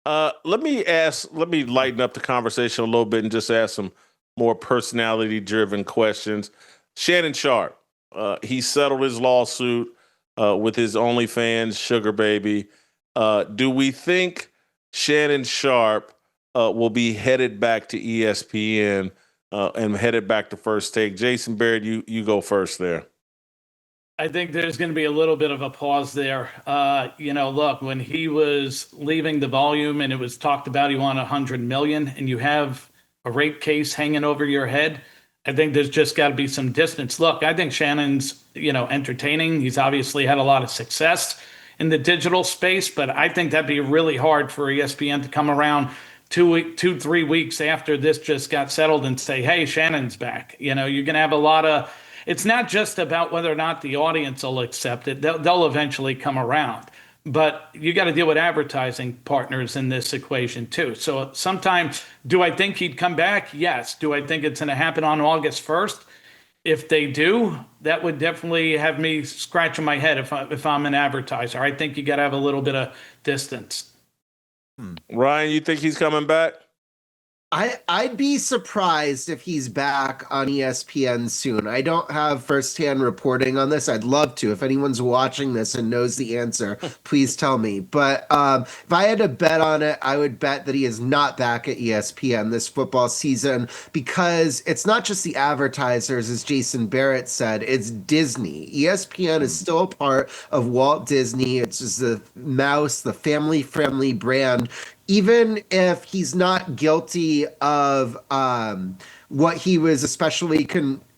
Let me lighten up the conversation a little bit and just ask some more personality driven questions. Shannon Sharpe, he settled his lawsuit with his OnlyFans sugar baby. Do we think Shannon Sharpe will be headed back to ESPN and headed back to First Take? Jason Barrett, you go first there. I think there's going to be a little bit of a pause there. Look, when he was leaving the volume and it was talked about he won 100 million and you have a rape case hanging over your head, I think there's just got to be some distance. Look, I think Shannon's, entertaining. He's obviously had a lot of success in the digital space, but I think that'd be really hard for ESPN to come around 3 weeks after this just got settled and say, hey, Shannon's back. You're going to have a lot of, it's not just about whether or not the audience will accept it. They'll eventually come around. But you got to deal with advertising partners in this equation too. So sometimes, do I think he'd come back? Yes. Do I think it's going to happen on August 1st? If they do, that would definitely have me scratching my head if I'm an advertiser. I think you got to have a little bit of distance. Ryan, you think he's coming back? I'd be surprised if he's back on ESPN soon. I don't have firsthand reporting on this. I'd love to. If anyone's watching this and knows the answer, please tell me. But if I had to bet on it, I would bet that he is not back at ESPN this football season, because it's not just the advertisers, as Jason Barrett said, it's Disney. ESPN is still a part of Walt Disney. It's just the mouse, the family-friendly brand. Even if he's not guilty of what he was especially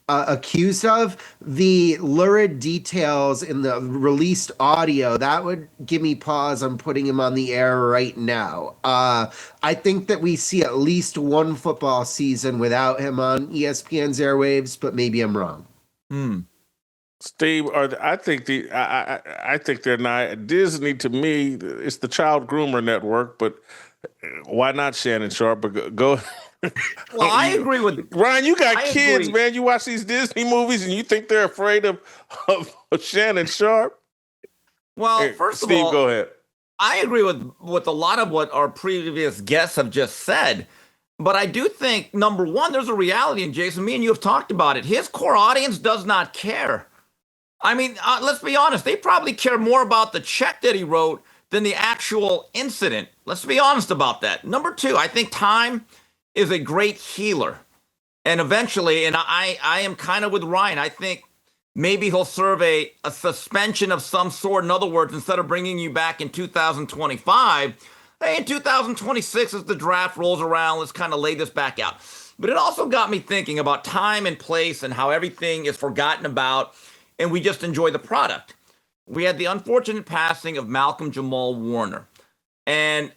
accused of, the lurid details in the released audio, that would give me pause on putting him on the air right now. I think that we see at least one football season without him on ESPN's airwaves, but maybe I'm wrong. Steve, I think they're not. Disney, to me, it's the child groomer network, but why not Shannon Sharpe? But go. Well, I agree with Ryan. You got kids, agree. man. You watch these Disney movies, and you think they're afraid of Shannon Sharpe? Well, Hey, first Steve, of all, go ahead. I agree with a lot of what our previous guests have just said. But I do think, number one, there's a reality, and Jason, me and you have talked about it. His core audience does not care. I mean, let's be honest. They probably care more about the check that he wrote than the actual incident. Let's be honest about that. Number two, I think time is a great healer. And eventually, and I am kind of with Ryan, I think maybe he'll serve a suspension of some sort. In other words, instead of bringing you back in 2025, hey, in 2026, as the draft rolls around, let's kind of lay this back out. But it also got me thinking about time and place and how everything is forgotten about, and we just enjoy the product. We had the unfortunate passing of Malcolm Jamal Warner. And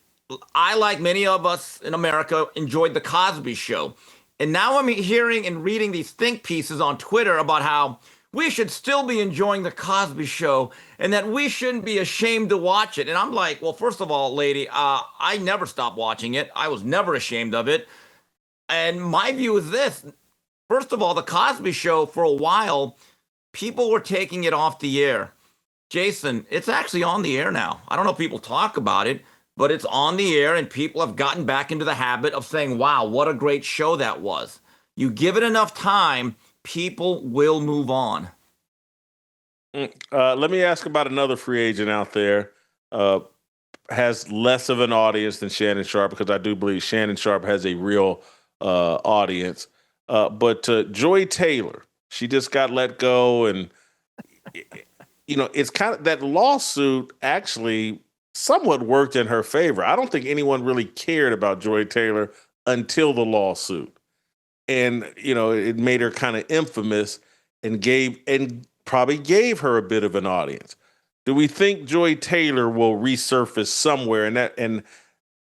I, like many of us in America, enjoyed The Cosby Show. And now I'm hearing and reading these think pieces on Twitter about how we should still be enjoying The Cosby Show and that we shouldn't be ashamed to watch it. And I'm like, well, first of all, lady, I never stopped watching it. I was never ashamed of it. And my view is this. First of all, The Cosby Show, for a while, people were taking it off the air. Jason, it's actually on the air now. I don't know if people talk about it, but it's on the air, and people have gotten back into the habit of saying, wow, what a great show that was. You give it enough time, people will move on. Let me ask about another free agent out there. Has less of an audience than Shannon Sharpe, because I do believe Shannon Sharpe has a real audience. But Joy Taylor, she just got let go, and it's kind of that lawsuit actually somewhat worked in her favor. I don't think anyone really cared about Joy Taylor until the lawsuit. And, it made her kind of infamous and probably gave her a bit of an audience. Do we think Joy Taylor will resurface somewhere and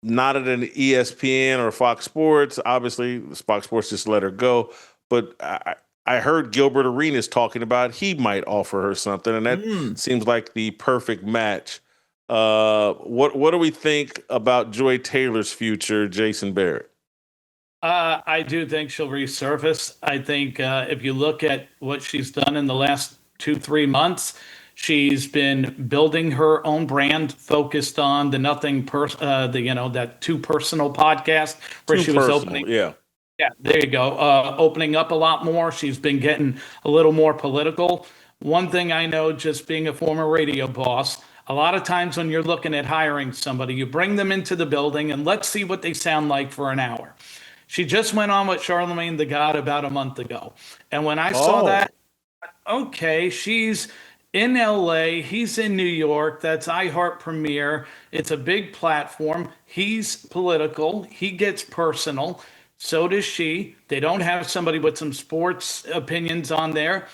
not at an ESPN or Fox Sports? Obviously, Fox Sports just let her go. But I heard Gilbert Arenas talking about he might offer her something, and that seems like the perfect match. What do we think about Joy Taylor's future, Jason Barrett? I do think she'll resurface. I think if you look at what she's done in the last 2-3 months, She's been building her own brand, focused on the that Too Personal podcast where Too she was personal, opening. yeah. Yeah, there you go. Opening up a lot more. She's been getting a little more political. One thing I know, just being a former radio boss, a lot of times when you're looking at hiring somebody, you bring them into the building and let's see what they sound like for an hour. She just went on with Charlemagne the God about a month ago. And when I saw that, okay, she's in LA, he's in New York, that's iHeart Premiere. It's a big platform. He's political, he gets personal. So does she. They don't have somebody with some sports opinions on there.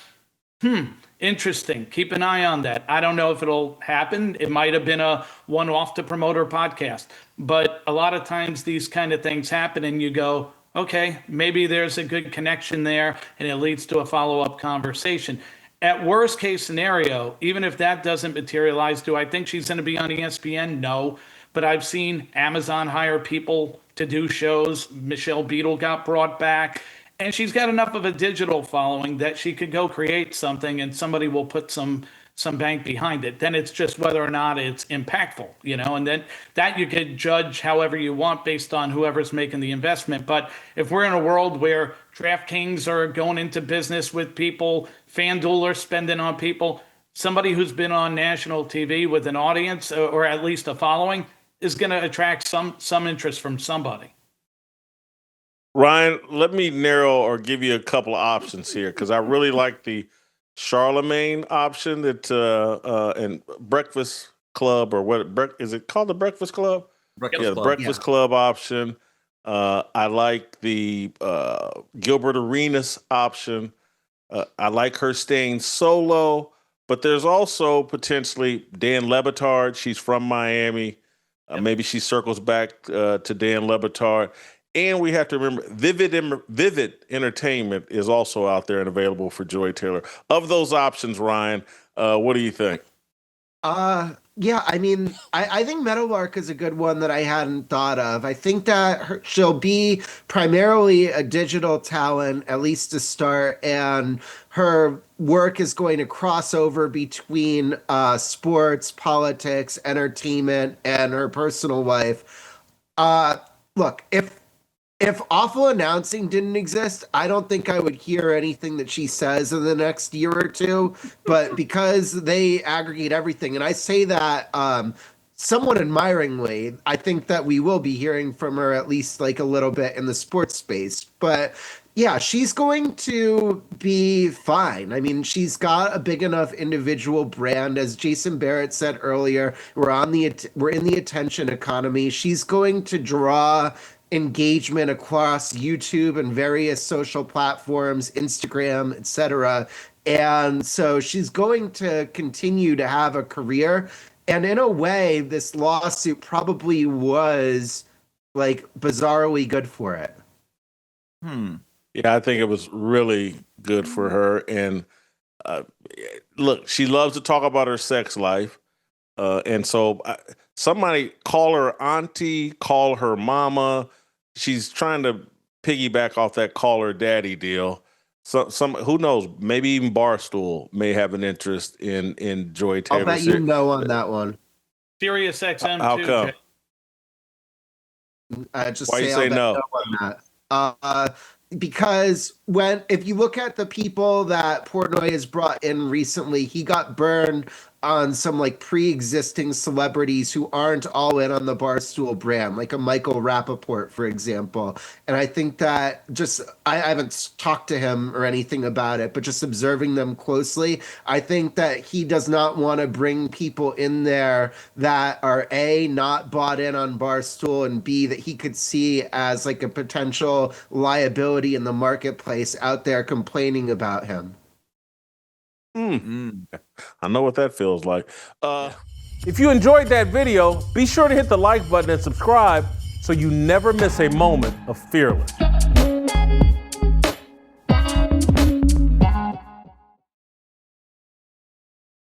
Interesting. Keep an eye on that. I don't know if it'll happen. It might have been a one-off to promote her podcast. But a lot of times these kind of things happen and you go, okay, maybe there's a good connection there and it leads to a follow-up conversation. At worst case scenario, even if that doesn't materialize, do I think she's going to be on ESPN? No. But I've seen Amazon hire people to do shows. Michelle Beadle got brought back. And she's got enough of a digital following that she could go create something and somebody will put some bank behind it. Then it's just whether or not it's impactful, and then that you could judge however you want based on whoever's making the investment. But if we're in a world where DraftKings are going into business with people, FanDuel are spending on people, somebody who's been on national TV with an audience or at least a following is going to attract some interest from somebody. Ryan, let me narrow or give you a couple of options here because I really like the Charlemagne option that and Breakfast Club or what is it called? The Breakfast Club? Breakfast Club. Breakfast Club option. I like the Gilbert Arenas option. I like her staying solo, but there's also potentially Dan Le Batard. She's from Miami. Maybe she circles back to Dan Le Batard. And we have to remember, Vivid Entertainment is also out there and available for Joy Taylor. Of those options, Ryan, what do you think? Yeah, I mean, I think Meadowlark is a good one that I hadn't thought of. I think that she'll be primarily a digital talent, at least to start, and her work is going to cross over between sports, politics, entertainment, and her personal life. Look, if awful announcing didn't exist, I don't think I would hear anything that she says in the next year or two. But because they aggregate everything, and I say that somewhat admiringly, I think that we will be hearing from her at least like a little bit in the sports space. But yeah, she's going to be fine. I mean, she's got a big enough individual brand. As Jason Barrett said earlier, we're in the attention economy. She's going to draw engagement across YouTube and various social platforms, Instagram, etc. And so she's going to continue to have a career. And in a way, this lawsuit probably was like bizarrely good for it. Yeah, I think it was really good for her. And look, she loves to talk about her sex life. And so somebody call her auntie, call her mama. She's trying to piggyback off that call her daddy deal. So who knows? Maybe even Barstool may have an interest in Joy Taylor. I'll bet you know on that one. Sirius XM. How too, come? Just Why say you I'll say bet no? No on that. Because if you look at the people that Portnoy has brought in recently, he got burned on some like pre-existing celebrities who aren't all in on the Barstool brand, like a Michael Rappaport, for example. And I think that I haven't talked to him or anything about it, but just observing them closely, I think that he does not want to bring people in there that are A, not bought in on Barstool, and B, that he could see as like a potential liability in the marketplace out there complaining about him. I know what that feels like. If you enjoyed that video, be sure to hit the like button and subscribe so you never miss a moment of Fearless.